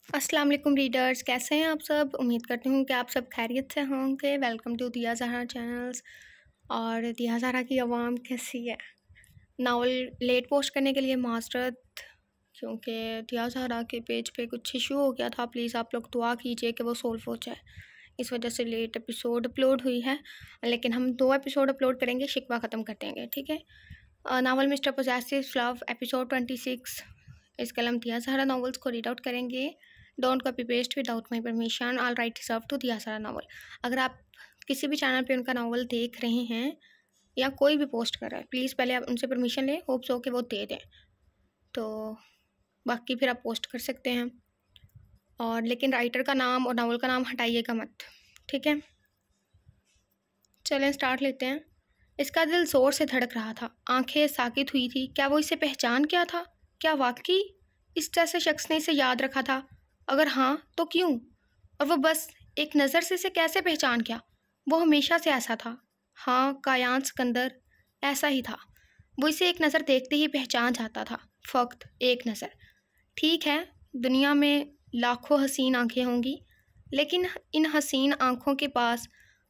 अस्सलाम वालेकुम रीडर्स, कैसे हैं आप सब। उम्मीद करती हूँ कि आप सब खैरियत से होंगे। Welcome to Diya Zahra channels. और दिया ज़हरा की आवाम कैसी है। नावल लेट पोस्ट करने के लिए माजरत, क्योंकि दिया ज़हरा के पेज पे कुछ इशू हो गया था। प्लीज़ आप लोग दुआ कीजिए कि वो सोल्व हो जाए। इस वजह से लेट एपिसोड अपलोड हुई है, लेकिन हम 2 एपिसोड अपलोड करेंगे, शिकवा ख़त्म कर देंगे, ठीक है। Novel mister possessive love episode 26, इस कलम दिया ज़हरा नॉवेल्स को रीड आउट करेंगे। Don't copy paste without my permission, all right reserved to Diya Zahra novel. अगर आप किसी भी चैनल पे उनका नावल देख रहे हैं या कोई भी पोस्ट कर रहा है, प्लीज़ पहले आप उनसे परमिशन लें, होप्स हो कि वो दे दें, तो बाकी फिर आप पोस्ट कर सकते हैं। और लेकिन राइटर का नाम और नावल का नाम हटाइएगा मत, ठीक है। चलें स्टार्ट लेते हैं। इसका दिल ज़ोर से धड़क रहा था, आंखें साकित हुई थी। क्या वो इसे पहचान गया था? क्या वाकई इस जैसे शख्स ने इसे याद रखा था? अगर हाँ तो क्यों? और वो बस एक नज़र से इसे कैसे पहचान गया? वो हमेशा से ऐसा था। हाँ, कायान सिकंदर ऐसा ही था। वो इसे एक नज़र देखते ही पहचान जाता था, फ़कत एक नज़र। ठीक है, दुनिया में लाखों हसीन आंखें होंगी, लेकिन इन हसीन आंखों के पास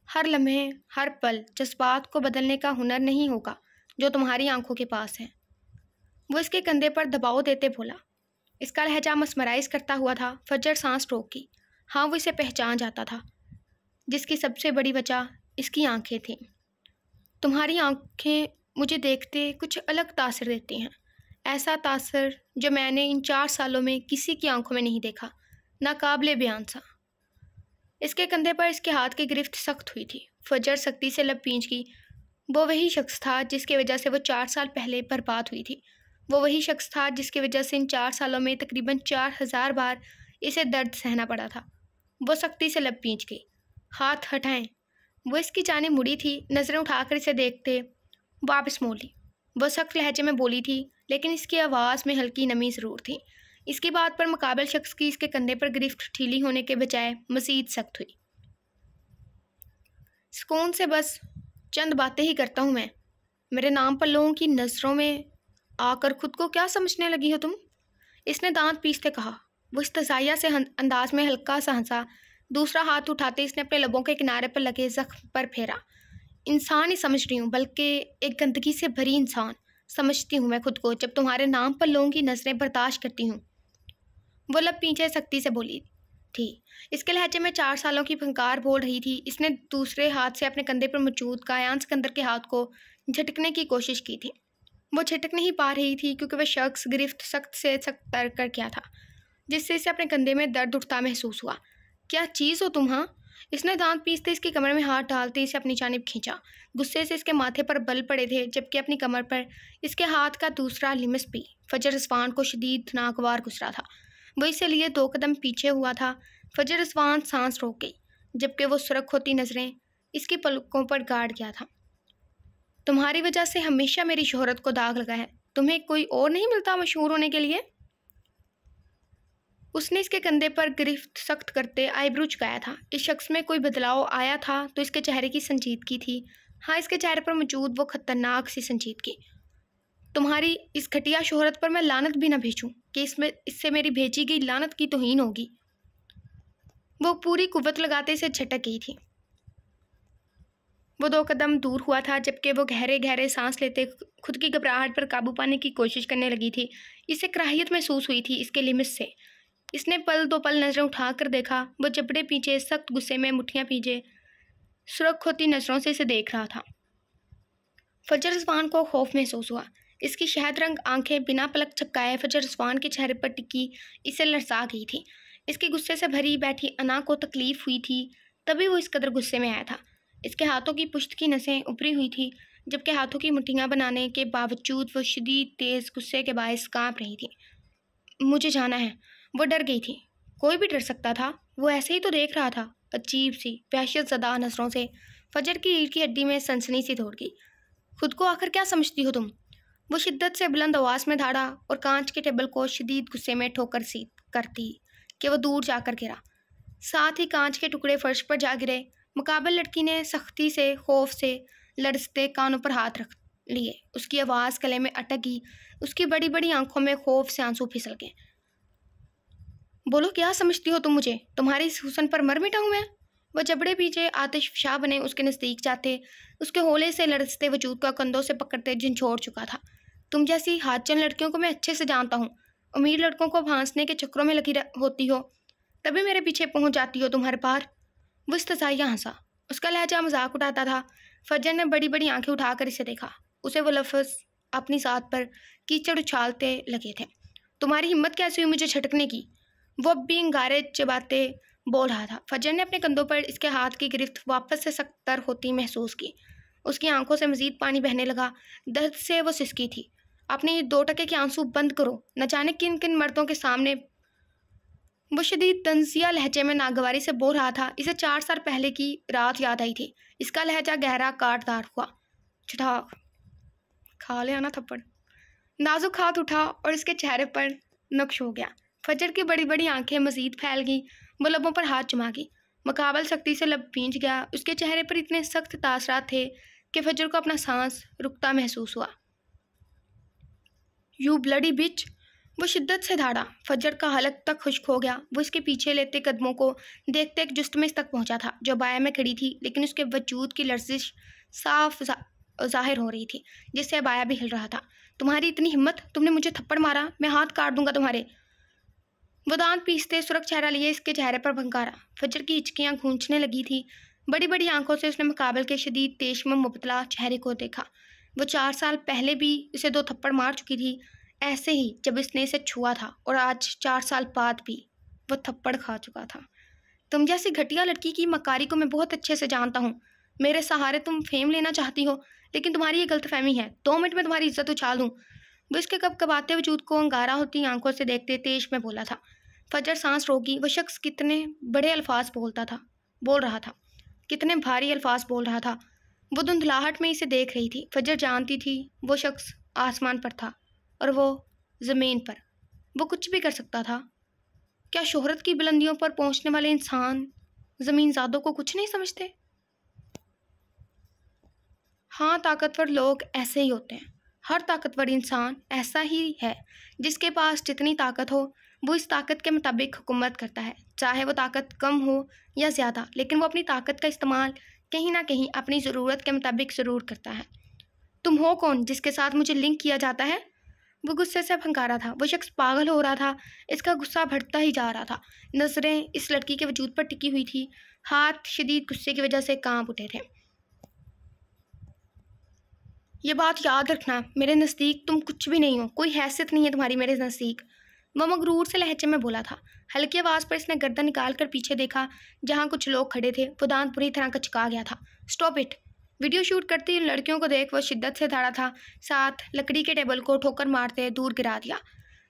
हर लम्हे हर पल जज्बात को बदलने का हुनर नहीं होगा जो तुम्हारी आंखों के पास है। वो इसके कंधे पर दबाव देते बोला। इसका लहजा मस्मराइज करता हुआ था। फजर सांस रोकी। हाँ, वो इसे पहचान जाता था, जिसकी सबसे बड़ी वजह इसकी आंखें थीं। तुम्हारी आंखें मुझे देखते कुछ अलग तासर देती हैं, ऐसा तासर जो मैंने इन 4 सालों में किसी की आंखों में नहीं देखा, नाकाबिले बयान सा। इसके कंधे पर इसके हाथ की गिरफ्त सख्त हुई थी। फजर सख्ती से लब पींच गई। वो वही शख्स था जिसकी वजह से वो 4 साल पहले बर्बाद हुई थी। वो वही शख्स था जिसकी वजह से इन 4 सालों में तकरीबन 4000 बार इसे दर्द सहना पड़ा था। वो सख्ती से लब पींच गई। हाथ हटाएं। वो इसकी जानिब मुड़ी थी, नज़रें उठाकर इसे देखते वापस मोड़ ली। वो सख्त लहजे में बोली थी, लेकिन इसकी आवाज़ में हल्की नमी ज़रूर थी। इसकी बात पर मुकाबिल शख्स की इसके कंधे पर गिरफ्त ढीली होने के बजाय मज़ीद सख्त हुई। सुकून से बस चंद बातें ही करता हूँ मैं। मेरे नाम पर लोगों की नज़रों में आकर खुद को क्या समझने लगी हो तुम? इसने दांत पीसते कहा। वो इस्तज़ाइया से अंदाज में हल्का सा हंसा। दूसरा हाथ उठाते इसने अपने लबों के किनारे पर लगे ज़ख्म पर फेरा। इंसान ही समझ रही हूँ, बल्कि एक गंदगी से भरी इंसान समझती हूँ मैं खुद को, जब तुम्हारे नाम पर लोगों की नज़रें बर्दाश्त करती हूँ। वो लब पीछे सख्ती से बोली थी। इसके लहजे में 4 सालों की फंकार बोल रही थी। इसने दूसरे हाथ से अपने कंधे पर मौजूद कायान सिकंदर के हाथ को झटकने की कोशिश की थी। वो झटक नहीं पा रही थी क्योंकि वह शख्स गिरफ्त सख्त से सख्त तर कर गया था, जिससे इसे अपने कंधे में दर्द उठता महसूस हुआ। क्या चीज़ हो तुम? हाँ, इसने दांत पीसते इसकी कमर में हाथ डालते इसे अपनी जानिब खींचा। गुस्से से इसके माथे पर बल पड़े थे, जबकि अपनी कमर पर इसके हाथ का दूसरा लिमस भी फजर रज़वान को शदीद नागवार गुजरा था। वो इसे लिए 2 कदम पीछे हुआ था। फजर रज़वान सांस रोक गई, जबकि वो सुरख होती नज़रें इसकी पलकों पर गाड़ गया था। तुम्हारी वजह से हमेशा मेरी शोहरत को दाग लगा है। तुम्हें कोई और नहीं मिलता मशहूर होने के लिए? उसने इसके कंधे पर गिरफ्त सख्त करते आईब्रो झुकाया था। इस शख्स में कोई बदलाव आया था तो इसके चेहरे की संजीदगी थी। हाँ, इसके चेहरे पर मौजूद वो खतरनाक सी संजीदगी। तुम्हारी इस घटिया शोहरत पर मैं लानत भी ना भेजूं कि इससे मेरी भेजी गई लानत की तौहीन होगी। वो पूरी कुव्वत लगाते से झटक गई थी। वो 2 कदम दूर हुआ था, जबकि वो गहरे गहरे सांस लेते खुद की घबराहट पर काबू पाने की कोशिश करने लगी थी। इसे कराहियत महसूस हुई थी इसके लिमिस से। इसने पल 2 पल नज़रें उठाकर देखा। वो जबड़े पीछे सख्त गुस्से में मुट्ठियाँ पीछे सुरख होती नज़रों से इसे देख रहा था। फजर रज़वान को खौफ महसूस हुआ। इसकी शहद रंग आंखें बिना पलक झपकाए फजर रज़वान के चेहरे पर टिकी इसे लरसा गई थी। इसके गुस्से से भरी बैठी अना को तकलीफ हुई थी, तभी वो इस कदर गुस्से में आया था। इसके हाथों की पुश्त की नसें उभरी हुई थी, जबकि हाथों की मुट्ठियाँ बनाने के बावजूद वो शदीद तेज़ गुस्से के बायस काँप रही थी। मुझे जाना है। वो डर गई थी। कोई भी डर सकता था। वो ऐसे ही तो देख रहा था, अजीब सी वहशत ज़दा नज़रों से। फजर की रीढ़ की हड्डी में सनसनी सी दौड़ गई। खुद को आखिर क्या समझती हो तुम? वो शिद्दत से बुलंद आवाज़ में धाड़ा और कांच के टेबल को शदीद गुस्से में ठोकर सी करती कि वो दूर जाकर गिरा। साथ ही कांच के टुकड़े फर्श पर जा गिरे। मुकाबिल लड़की ने सख्ती से खौफ से लरजते कानों पर हाथ रख लिए। उसकी आवाज़ गले में अटक गई। उसकी बड़ी बड़ी आंखों में खौफ से आंसू फिसल गए। बोलो, क्या समझती हो तुम मुझे? तुम्हारे इस हुस्न पर मर मिटा हूँ मैं? वह जबड़े पीछे आतिशफशा बने उसके नज़दीक जाते, उसके होले से लरसते वजूद को कंधों से पकड़ते झंझोड़ चुका था। तुम जैसी हाथ लड़कियों को मैं अच्छे से जानता हूँ। अमीर लड़कों को फांसने के चक्करों में लगी होती हो, तभी मेरे पीछे पहुंच जाती हो तुम हर बार। वो इस्तज़ाइया हंसा। उसका लहजा मजाक उड़ाता था। फजर ने बड़ी बड़ी आंखें उठाकर इसे देखा। उसे वो लफ्ज़ अपनी साथ पर कीचड़ उछालते लगे थे। तुम्हारी हिम्मत कैसे हुई मुझे झटकने की? वो अब भी अंगारे चबाते बोल रहा था। फजर ने अपने कंधों पर इसके हाथ की गिरफ्त वापस से सख्तर होती महसूस की। उसकी आंखों से मजीद पानी बहने लगा। दर्द से वो सिसकी थी। अपने ये 2 टके के आंसू बंद करो। न जाने किन किन मर्दों के सामने वो शदीद तंजिया लहजे में नागवारी से बोल रहा था। इसे 4 साल पहले की रात याद आई थी। इसका लहजा गहरा काटदार हुआ। छठा खा लिया ना थप्पड़। नाजुक हाथ उठा और इसके चेहरे पर नक्श हो गया। फजर की बड़ी बड़ी आंखें मजीद फैल गईं। वो लबों पर हाथ जमा गई। मुकाबल सख्ती से लब भींच गया। उसके चेहरे पर इतने सख्त तासरात थे कि फजर को अपना सांस रुकता महसूस हुआ। यू ब्लडी बिच! वो शिद्दत से धाड़ा। फजर का हलक तक खुश्क हो गया। वो इसके पीछे लेते कदमों को देखते एक जुस्तमें तक पहुंचा था जो बाया में खड़ी थी, लेकिन उसके वजूद की लर्जिश साफ जाहिर हो रही थी, जिससे बाया भी हिल रहा था। तुम्हारी इतनी हिम्मत! तुमने मुझे थप्पड़ मारा, मैं हाथ काट दूंगा तुम्हारे। वो दांत पीसते सुरख चेहरा लिए इसके चेहरे पर भंकारा। फजर की हिचकियां गूंजने लगी थी। बड़ी बड़ी आंखों से उसने मुकाबल के शदीद तेश में मुबतला चेहरे को देखा। वो 4 साल पहले भी इसे 2 थप्पड़ मार चुकी थी, ऐसे ही जब इसने इसे छुआ था, और आज 4 साल बाद भी वो थप्पड़ खा चुका था। तुम जैसी घटिया लड़की की मकारी को मैं बहुत अच्छे से जानता हूँ। मेरे सहारे तुम फेम लेना चाहती हो, लेकिन तुम्हारी ये गलतफहमी है। 2 मिनट में तुम्हारी इज्जत उछाल दूँ। वो इसके कब-कबाते वजूद को अंगारा होती आंखों से देखते तेज में बोला था। फजर सांस रोकी। वो शख्स कितने बड़े अल्फाज बोल रहा था, कितने भारी अल्फाज बोल रहा था। वो धुंधलाहट में इसे देख रही थी। फजर जानती थी वो शख्स आसमान पर था और वो ज़मीन पर। वो कुछ भी कर सकता था। क्या शोहरत की बुलंदियों पर पहुंचने वाले इंसान ज़मीनज़ादों को कुछ नहीं समझते? हाँ, ताकतवर लोग ऐसे ही होते हैं। हर ताकतवर इंसान ऐसा ही है। जिसके पास जितनी ताकत हो, वो इस ताकत के मुताबिक हुकूमत करता है, चाहे वो ताकत कम हो या ज़्यादा, लेकिन वो अपनी ताकत का इस्तेमाल कहीं ना कहीं अपनी ज़रूरत के मुताबिक ज़रूर करता है। तुम हो कौन जिसके साथ मुझे लिंक किया जाता है? वो गुस्से से फंकारा था। वो शख्स पागल हो रहा था। इसका गुस्सा बढ़ता ही जा रहा था। नज़रें इस लड़की के वजूद पर टिकी हुई थी। हाथ शदीद गुस्से की वजह से कांप उठे थे। ये बात याद रखना, मेरे नज़दीक तुम कुछ भी नहीं हो। कोई हैसियत नहीं है तुम्हारी मेरे नज़दीक। वह मगरूर से लहजे में बोला था। हल्की आवाज़ पर इसने गर्दन निकाल कर पीछे देखा, जहाँ कुछ लोग खड़े थे। वो दांत बुरी तरह कचका गया था। Stop it! वीडियो शूट करती इन लड़कियों को देख वह शिद्दत से दौड़ा था। साथ लकड़ी के टेबल को ठोकर मारते दूर गिरा दिया।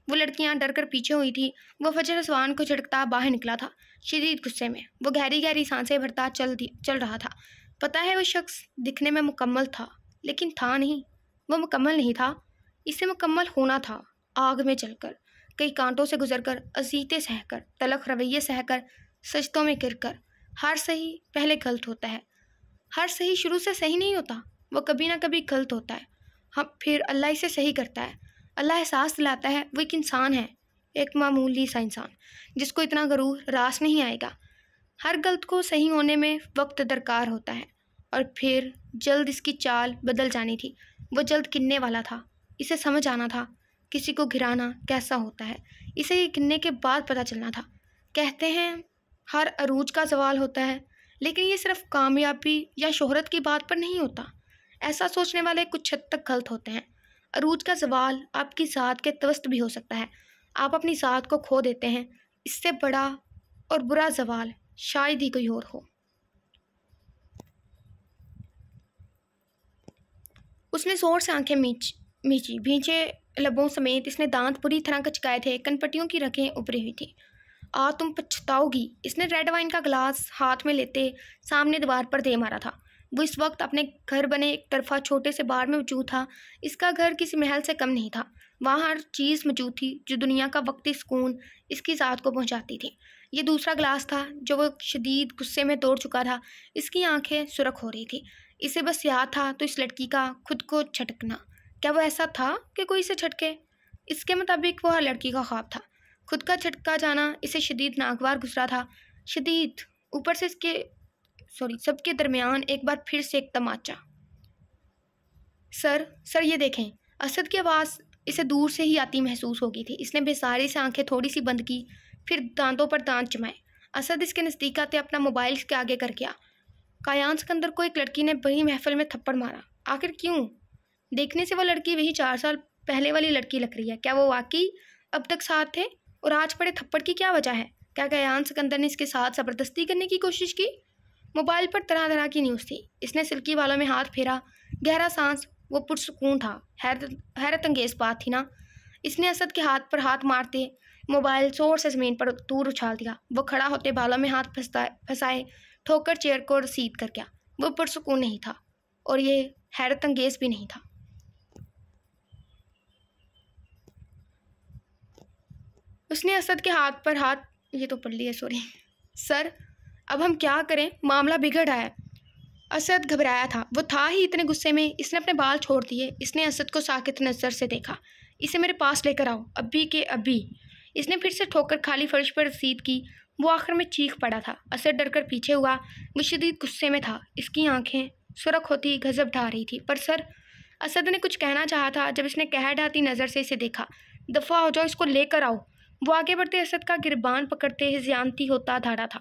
वो लड़कियां डर कर पीछे हुई थी। वो फजर असवान को झटकता बाहर निकला था, शदीद गुस्से में। वो गहरी गहरी सांसें भरता चल रहा था। पता है वो शख्स दिखने में मुकम्मल था, लेकिन था नहीं। वो मुकम्मल नहीं था, इसे मुकम्मल होना था। आग में जलकर, कई कांटों से गुजरकर, अजीतें सहकर, तलख रवैये सहकर, सजदों में गिरकर। हर सही पहले गलत होता है। हर सही शुरू से सही नहीं होता। वो कभी ना कभी गलत होता है। हम फिर अल्लाह इसे सही करता है। अल्लाह एहसास दिलाता है वो एक इंसान है, एक मामूली सा इंसान, जिसको इतना गरूर रास नहीं आएगा। हर गलत को सही होने में वक्त दरकार होता है, और फिर जल्द इसकी चाल बदल जानी थी। वो जल्द गिरने वाला था। इसे समझ आना था किसी को गिराना कैसा होता है। इसे ये गिरने के बाद पता चलना था। कहते हैं हर अरूज का ज़वाल होता है, लेकिन ये सिर्फ कामयाबी या शोहरत की बात पर नहीं होता। ऐसा सोचने वाले कुछ हद तक गलत होते हैं। अरूज का ज़वाल आपकी ज़ात के तवस्त भी हो सकता है। आप अपनी ज़ात को खो देते हैं। इससे बड़ा और बुरा ज़वाल शायद ही कोई और हो। उसने ज़ोर से आंखें मींची। भींचे लबों समेत इसने दांत पूरी तरह कचकाए थे। कनपटियों की रखें उभरी हुई थी। तुम पछताओगी। इसने रेड वाइन का गिलास हाथ में लेते सामने दीवार पर दे मारा था। वो इस वक्त अपने घर बने एक तरफा छोटे से बार में मौजूद था। इसका घर किसी महल से कम नहीं था। वहाँ हर चीज़ मौजूद थी जो दुनिया का वक्ती सुकून इसकी ज़ात को पहुँचाती थी। ये दूसरा गिलास था जो वो शदीद गुस्से में तोड़ चुका था। इसकी आंखें सुरख हो रही थी। इसे बस याद था तो इस लड़की का खुद को झटकना। क्या वो ऐसा था कि कोई इसे झटके? इसके मुताबिक वो हर लड़की का ख्वाब था। खुद का झटका जाना इसे शदीद नागवार गुजरा था। शदीद, ऊपर से सबके दरमियान एक बार फिर से एक तमाचा। सर ये देखें। असद की आवाज़ इसे दूर से ही आती महसूस हो गई थी। इसने बेसारी से आंखें थोड़ी सी बंद की, फिर दांतों पर दांत जमाए। असद इसके नज़दीक आते अपना मोबाइल इसके आगे कर गया। कायान सिकंदर को एक लड़की ने बड़ी महफिल में थप्पड़ मारा। आखिर क्यों? देखने से वो लड़की वही 4 साल पहले वाली लड़की लग रही है। क्या वो वाकई अब तक साथ थे? और आज पड़े थप्पड़ की क्या वजह है? क्या कायान सिकंदर ने इसके साथ ज़बरदस्ती करने की कोशिश की? मोबाइल पर तरह तरह की न्यूज़ थी। इसने सिल्की वालों में हाथ फेरा, गहरा सांस, वो पुरसुकून था। हैरत अंगेज बात थी ना। इसने असद के हाथ पर हाथ मारते मोबाइल जोर से ज़मीन पर दूर उछाल दिया। वो खड़ा होते बालों में हाथ फंसाए ठोकर चेयर को रसीद कर गया। वो पुरसुकून नहीं था और ये हैरत अंगेज भी नहीं था। उसने असद के हाथ पर हाथ, ये तो पढ़ लिया, सॉरी सर, अब हम क्या करें? मामला बिगड़ रहा है। असद घबराया था। वो था ही इतने गुस्से में। इसने अपने बाल छोड़ दिए। इसने असद को साकित नज़र से देखा। इसे मेरे पास लेकर आओ, अभी के अभी। इसने फिर से ठोकर खाली फर्श पर रसीद की। वो आखिर में चीख पड़ा था। असद डरकर पीछे हुआ। वो शदीद गुस्से में था। इसकी आंखें सुर्ख होती गजब ढा रही थी। पर सर, असद ने कुछ कहना चाहा था जब इसने कह ढाती नज़र से इसे देखा। दफ़ा हो जाओ, इसको लेकर आओ। वो आगे बढ़ते असद का गिरबान पकड़ते ज़्यादती होता धाड़ा था।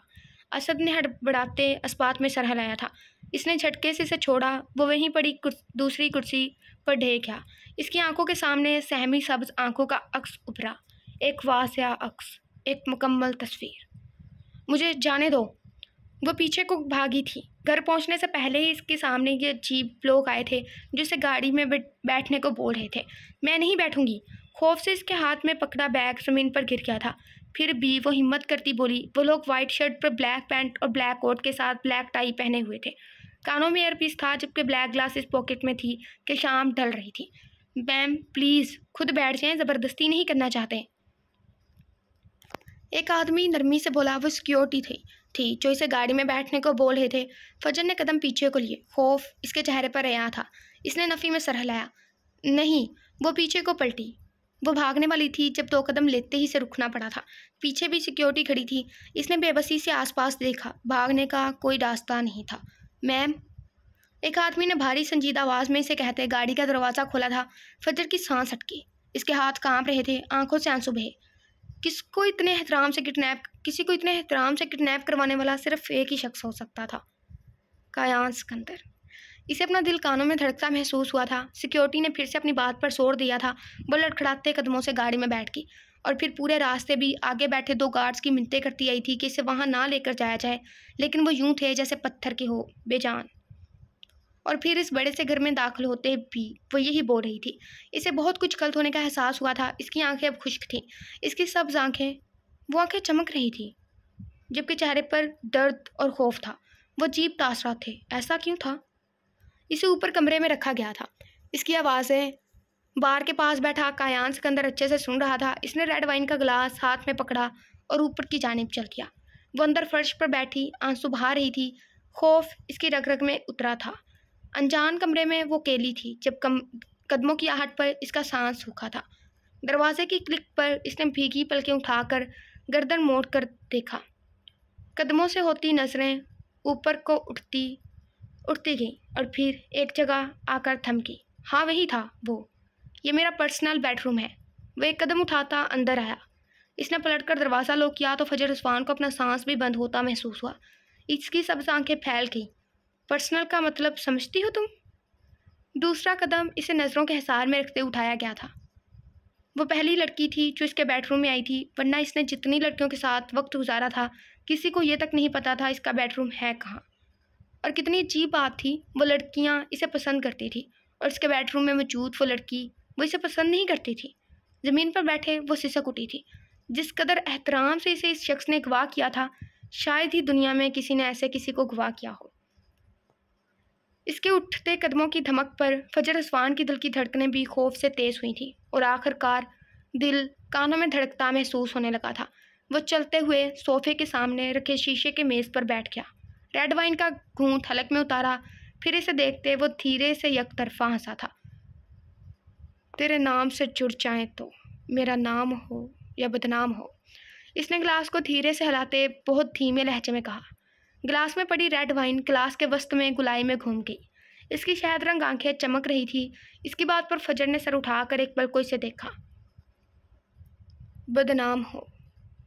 असद ने हड़बड़ाते अस्पात में सर हिलाया था। इसने झटके से इसे छोड़ा। वो वहीं पड़ी दूसरी कुर्सी पर ढह गया। इसकी आंखों के सामने सहमी सब्ज आंखों का अक्स उभरा। एक वासिया अक्स, एक मुकम्मल तस्वीर। मुझे जाने दो। वो पीछे को भागी थी। घर पहुंचने से पहले ही इसके सामने ये अजीब लोग आए थे जो इसे गाड़ी में बैठने को बोल रहे थे। मैं नहीं बैठूंगी। खौफ से इसके हाथ में पकड़ा बैग ज़मीन पर गिर गया था। फिर भी वो हिम्मत करती बोली। वो लोग वाइट शर्ट पर ब्लैक पैंट और ब्लैक कोट के साथ ब्लैक टाई पहने हुए थे। कानों में ईयरपीस था जबकि ब्लैक ग्लासेस पॉकेट में थी कि शाम ढल रही थी। मैम प्लीज़ खुद बैठ जाएं, ज़बरदस्ती नहीं करना चाहते। एक आदमी नरमी से बोला। वो सिक्योरिटी थी जो इसे गाड़ी में बैठने को बोल रहे थे। फजर ने कदम पीछे को लिए। खौफ इसके चेहरे पर आया था। इसने नफ़ी में सर हिलाया। नहीं। वो पीछे को पलटी। वो भागने वाली थी जब 2 कदम लेते ही से रुकना पड़ा था। पीछे भी सिक्योरिटी खड़ी थी। इसने बेबसी से आसपास देखा। भागने का कोई रास्ता नहीं था। मैम, एक आदमी ने भारी संजीदा आवाज़ में इसे कहते गाड़ी का दरवाज़ा खोला था। फजर की सांस अटकी। इसके हाथ कांप रहे थे, आंखों से आंसू बहे। किसी को इतने एहतराम से किडनैप करवाने वाला सिर्फ एक ही शख्स हो सकता था, कायान सिकंदर। इसे अपना दिल कानों में धड़कता महसूस हुआ था। सिक्योरिटी ने फिर से अपनी बात पर जोर दिया था। वो लड़खड़ाते कदमों से गाड़ी में बैठ गई और फिर पूरे रास्ते भी आगे बैठे 2 गार्ड्स की मिन्नतें करती आई थी कि इसे वहाँ ना लेकर जाया जाए, लेकिन वो यूं थे जैसे पत्थर के हो बेजान। और फिर इस बड़े से घर में दाखिल होते भी वो यही बोल रही थी। इसे बहुत कुछ गलत होने का एहसास हुआ था। इसकी आंखें अब खुश्क थीं। इसकी सब्ज आंखें, वो आंखें चमक रही थी जबकि चेहरे पर दर्द और खौफ था। वो अजीब तासरात थे। ऐसा क्यों था? इसे ऊपर कमरे में रखा गया था। इसकी आवाज़ें बार के पास बैठा कायान सिकंदर अच्छे से सुन रहा था। इसने रेड वाइन का गिलास हाथ में पकड़ा और ऊपर की जानिब चल गया। वो अंदर फर्श पर बैठी आंसू बहा रही थी। खौफ इसकी रग रग में उतरा था। अनजान कमरे में वो अकेली थी जब कदमों की आहट पर इसका सांस सूखा था। दरवाजे की क्लिक पर इसने भीगी पलकें उठाकर गर्दन मोड़ कर देखा। कदमों से होती नज़रें ऊपर को उठती गई और फिर एक जगह आकर थमकी। हाँ, वही था वो। ये मेरा पर्सनल बेडरूम है। वो एक कदम उठाता अंदर आया। इसने पलटकर दरवाज़ा लॉक किया तो फजर उस्मान को अपना सांस भी बंद होता महसूस हुआ। इसकी सब आंखें फैल गई। पर्सनल का मतलब समझती हो तुम? दूसरा कदम इसे नज़रों के हिसार में रखते उठाया गया था। वो पहली लड़की थी जो इसके बेडरूम में आई थी, वरना इसने जितनी लड़कियों के साथ वक्त गुजारा था किसी को ये तक नहीं पता था इसका बेडरूम है कहाँ। और कितनी अजीब बात थी, वो लड़कियाँ इसे पसंद करती थी और इसके बेडरूम में मौजूद वो लड़की वो इसे पसंद नहीं करती थी। ज़मीन पर बैठे वो सिसक उठी थी। जिस कदर एहतराम से इसे इस शख्स ने गवाह किया था, शायद ही दुनिया में किसी ने ऐसे किसी को गवाह किया हो। इसके उठते कदमों की धमक पर फजर उस्मान की दिल की धड़कनें भी खौफ से तेज़ हुई थी और आखिरकार दिल कानों में धड़कता महसूस होने लगा था। वो चलते हुए सोफे के सामने रखे शीशे के मेज़ पर बैठ गया। रेड वाइन का घूंट हलक में उतारा। फिर इसे देखते वो धीरे से एक तरफा हंसा था। तेरे नाम से जुड़ जाए तो मेरा नाम हो या बदनाम हो, इसने गिलास को धीरे से हिलाते बहुत धीमे लहजे में कहा। गिलास में पड़ी रेड वाइन गिलास के वस्त में गुलाई में घूम गई। इसकी शहद रंग आंखें चमक रही थी। इसकी बात पर फजर ने सर उठाकर एक पल को इसे देखा। बदनाम हो।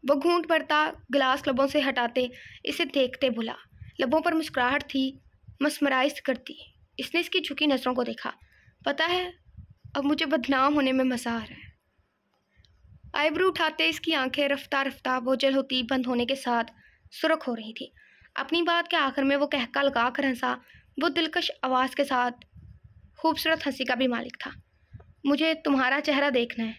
वो घूंट भरता गिलास लबों से हटाते इसे देखते बोला। लबों पर मुस्कुराहट थी, मस्मराइज करती। इसने इसकी झुकी नज़रों को देखा। पता है, अब मुझे बदनाम होने में मज़ा आ रहा है। आईब्रो उठाते इसकी आंखें रफ्ता रफ्ता बोझल होती बंद होने के साथ सुर्ख हो रही थी। अपनी बात के आखिर में वो कहका लगा कर हंसा। वो दिलकश आवाज़ के साथ खूबसूरत हंसी का भी मालिक था। मुझे तुम्हारा चेहरा देखना है।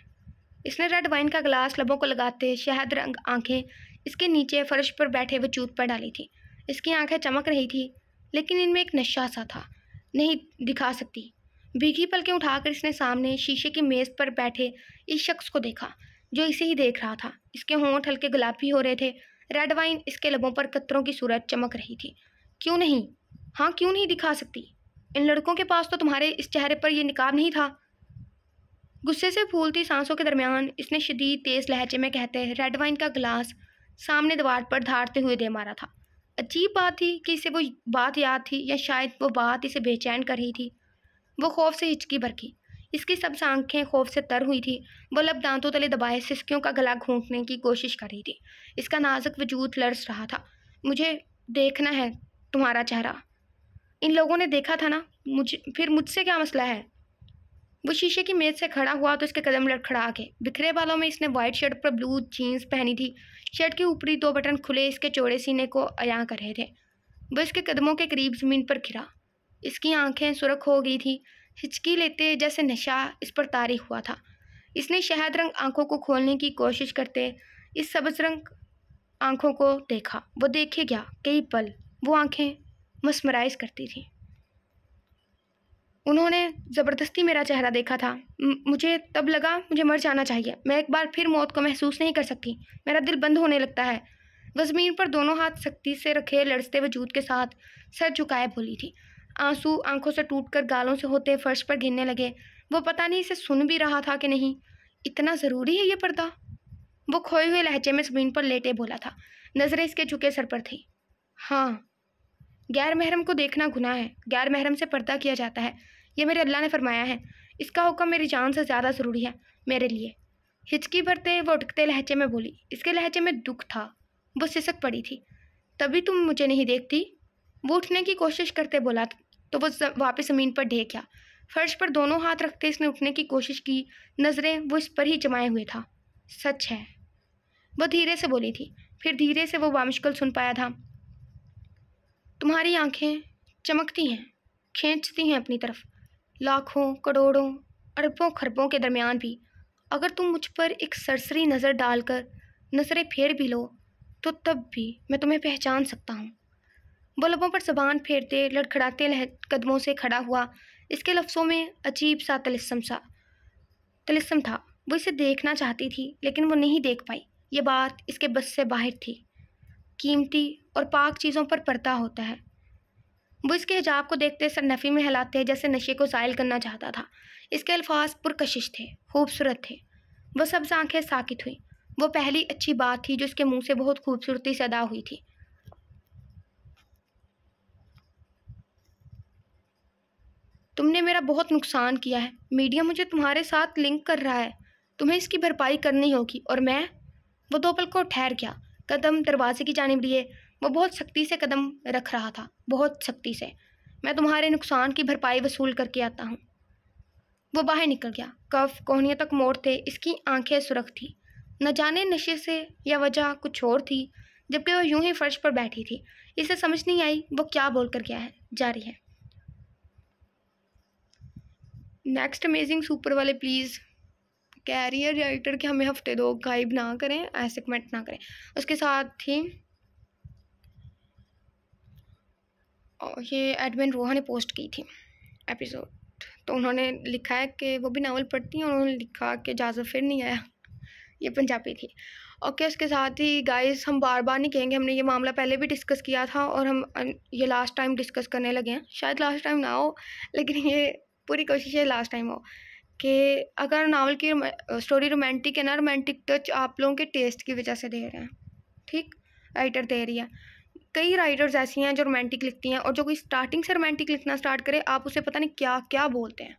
इसने रेड वाइन का गिलास लबों को लगाते शहद रंग आंखें इसके नीचे फर्श पर बैठे वजूद पर डाली थी। इसकी आंखें चमक रही थी, लेकिन इनमें एक नशा सा था, नहीं दिखा सकती। भीगी पलकें उठाकर इसने सामने शीशे की मेज़ पर बैठे इस शख्स को देखा जो इसे ही देख रहा था। इसके होंठ हल्के गुलाबी हो रहे थे। रेड वाइन इसके लबों पर कतरों की सूरत चमक रही थी। क्यों नहीं, हाँ क्यों नहीं दिखा सकती? इन लड़कों के पास तो तुम्हारे इस चेहरे पर यह निकाब नहीं था। गुस्से से फूलती सांसों के दरमियान इसने शदीद तेज़ लहजे में कहते रेड वाइन का गिलास सामने दीवार पर धारते हुए दे मारा था। अजीब बात थी कि इसे वो बात याद थी, या शायद वो बात इसे बेचैन कर रही थी। वो खौफ से हिचकी बरकी। इसकी सब आंखें खौफ से तर हुई थी। वो लब दांतों तले दबाए सिसकियों का गला घूंटने की कोशिश कर रही थी। इसका नाजुक वजूद लरस रहा था। मुझे देखना है तुम्हारा चेहरा। इन लोगों ने देखा था ना, फिर मुझसे क्या मसला है? वो शीशे की मेज से खड़ा हुआ तो इसके कदम लड़खड़ा गए। बिखरे बालों में इसने वाइट शर्ट पर ब्लू जीन्स पहनी थी। शर्ट के ऊपरी 2 बटन खुले इसके चौड़े सीने को अयां कर रहे थे। वो इसके कदमों के करीब ज़मीन पर गिरा। इसकी आंखें सुर्ख हो गई थी। हिचकी लेते जैसे नशा इस पर तारी हुआ था। इसने शहद रंग आंखों को खोलने की कोशिश करते इस सब्ज़ रंग आंखों को देखा। वो देखे गया कई पल। वो आंखें मस्मराइज करती थी। उन्होंने ज़बरदस्ती मेरा चेहरा देखा था। मुझे तब लगा मुझे मर जाना चाहिए। मैं एक बार फिर मौत को महसूस नहीं कर सकती। मेरा दिल बंद होने लगता है। वह ज़मीन पर दोनों हाथ सख्ती से रखे लड़ते वजूद के साथ सर झुकाए बोली थी। आंसू आंखों से टूटकर गालों से होते फर्श पर गिरने लगे। वो पता नहीं इसे सुन भी रहा था कि नहीं। इतना ज़रूरी है ये पर्दा? वो खोए हुए लहजे में ज़मीन पर लेटे बोला था। नज़रें इसके झुके सर पर थी। हाँ, गैर महरम को देखना गुनाह है। गैर महरम से पर्दा किया जाता है। ये मेरे अल्लाह ने फरमाया है। इसका हुक्म मेरी जान से ज़्यादा ज़रूरी है मेरे लिए। हिचकी भरते वो उठकते लहजे में बोली। इसके लहजे में दुख था। वो सिसक पड़ी थी। तभी तुम मुझे नहीं देखती? वो उठने की कोशिश करते बोला तो वो वापस ज़मीन पर ढेक गया। फर्श पर दोनों हाथ रखते इसने उठने की कोशिश की। नज़रें वो इस पर ही जमाए हुए था। सच है, वो धीरे से बोली थी। फिर धीरे से वो बामुश्किल सुन पाया था। तुम्हारी आंखें चमकती हैं, खींचती हैं अपनी तरफ। लाखों करोड़ों अरबों खरबों के दरमियान भी अगर तुम मुझ पर एक सरसरी नज़र डालकर नज़रें फेर भी लो तो तब भी मैं तुम्हें पहचान सकता हूँ। वो लबों पर ज़बान फेरते लड़खड़ाते कदमों से खड़ा हुआ। इसके लफ्ज़ों में अजीब सा तिलिस्म था। वो इसे देखना चाहती थी लेकिन वो नहीं देख पाई। ये बात इसके बस से बाहर थी। कीमती और पाक चीज़ों पर पर्दा होता है। वो इसके हिजाब को देखते सरनफी में हिलाते जैसे नशे को ज़ायल करना चाहता था। इसके अल्फाज पुरकशिश थे, खूबसूरत थे। वो सब्ज़ आंखें साकित हुई। वो पहली अच्छी बात थी जो इसके मुंह से बहुत खूबसूरती से अदा हुई थी। तुमने मेरा बहुत नुकसान किया है। मीडिया मुझे तुम्हारे साथ लिंक कर रहा है। तुम्हें इसकी भरपाई करनी होगी। और मैं? वो 2 पल को ठहर गया। कदम दरवाजे की जानिब लिए। वो बहुत सख्ती से कदम रख रहा था, बहुत सख्ती से। मैं तुम्हारे नुकसान की भरपाई वसूल करके आता हूँ। वो बाहर निकल गया। कफ कोहनियों तक मोड़ते इसकी आंखें सुर्ख थी। न जाने नशे से या वजह कुछ और थी, जबकि वो यूं ही फर्श पर बैठी थी। इसे समझ नहीं आई वो क्या बोल कर गया है। जारी है। नेक्स्ट अमेजिंग सुपर वाले प्लीज़ कैरियर राइटर के हमें हफ्ते 2 गाइब ना करें, ऐसे कमेंट ना करें। उसके साथ ही ये एडमिन रोहा ने पोस्ट की थी एपिसोड, तो उन्होंने लिखा है कि वो भी नावल पढ़ती हैं और उन्होंने लिखा कि इजाज़त फिर नहीं आया। ये पंजाबी थी। ओके, उसके साथ ही गाइस हम बार बार नहीं कहेंगे। हमने ये मामला पहले भी डिस्कस किया था और हम ये लास्ट टाइम डिस्कस करने लगे हैं। शायद लास्ट टाइम ना हो, लेकिन ये पूरी कोशिश है लास्ट टाइम हो कि अगर नावल की स्टोरी रोमांटिक है ना, रोमांटिक टच आप लोगों के टेस्ट की वजह से दे रहे हैं, ठीक, राइटर दे रही है। कई राइटर्स ऐसी हैं जो रोमांटिक लिखती हैं, और जो कोई स्टार्टिंग से रोमांटिक लिखना स्टार्ट करे आप उसे पता नहीं क्या क्या बोलते हैं,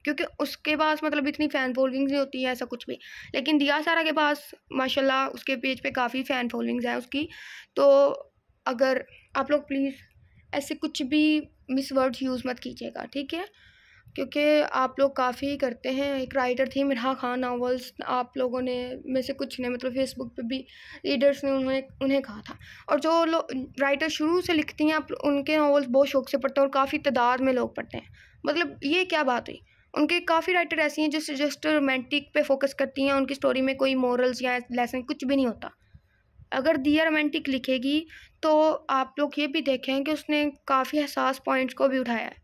क्योंकि उसके पास मतलब इतनी फ़ैन फॉलोइंग्स नहीं होती है, ऐसा कुछ भी। लेकिन दिया सारा के पास माशाल्लाह उसके पेज पे काफ़ी फ़ैन फॉलोइंग्स है उसकी। तो अगर आप लोग प्लीज़ ऐसे कुछ भी मिस वर्ड्स यूज़ मत कीजिएगा, ठीक है, क्योंकि आप लोग काफ़ी करते हैं। एक राइटर थी मिरहा खान नॉवेल्स, आप लोगों ने में से कुछ ने मतलब फेसबुक पे भी रीडर्स ने उन्हें कहा था। और जो लोग राइटर शुरू से लिखती हैं आप उनके नॉवेल्स बहुत शौक से पढ़ते हैं, और काफ़ी तादाद में लोग पढ़ते हैं। मतलब ये क्या बात हुई, उनके काफ़ी राइटर ऐसी हैं जो जस्ट रोमांटिक पे फोकस करती हैं, उनकी स्टोरी में कोई मॉरल्स या लेसन कुछ भी नहीं होता। अगर दिया रोमांटिक लिखेगी तो आप लोग ये भी देखें कि उसने काफ़ी हसास पॉइंट्स को भी उठाया है।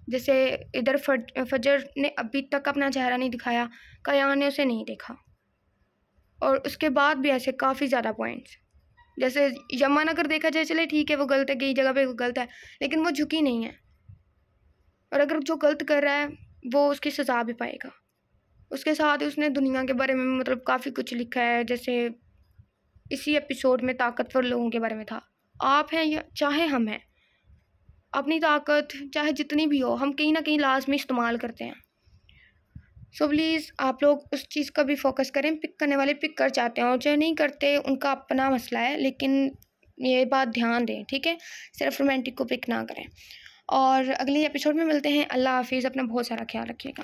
जैसे इधर फजर ने अभी तक अपना चेहरा नहीं दिखाया, कयान ने उसे नहीं देखा, और उसके बाद भी ऐसे काफ़ी ज़्यादा पॉइंट्स। जैसे यमन अगर देखा जाए चले ठीक है वो गलत है, कई जगह पे वो गलत है, लेकिन वो झुकी नहीं है, और अगर जो गलत कर रहा है वो उसकी सज़ा भी पाएगा। उसके साथ ही उसने दुनिया के बारे में मतलब काफ़ी कुछ लिखा है। जैसे इसी एपिसोड में ताकतवर लोगों के बारे में था। आप हैं या चाहे हम हैं, अपनी ताकत चाहे जितनी भी हो हम कहीं ना कहीं लाजमी इस्तेमाल करते हैं। सो प्लीज़ आप लोग उस चीज़ का भी फोकस करें। पिक करने वाले पिक कर जाते हैं और जो नहीं करते उनका अपना मसला है, लेकिन ये बात ध्यान दें, ठीक है, सिर्फ रोमांटिक को पिक ना करें। और अगले एपिसोड में मिलते हैं। अल्लाह हाफिज़, अपना बहुत सारा ख्याल रखिएगा।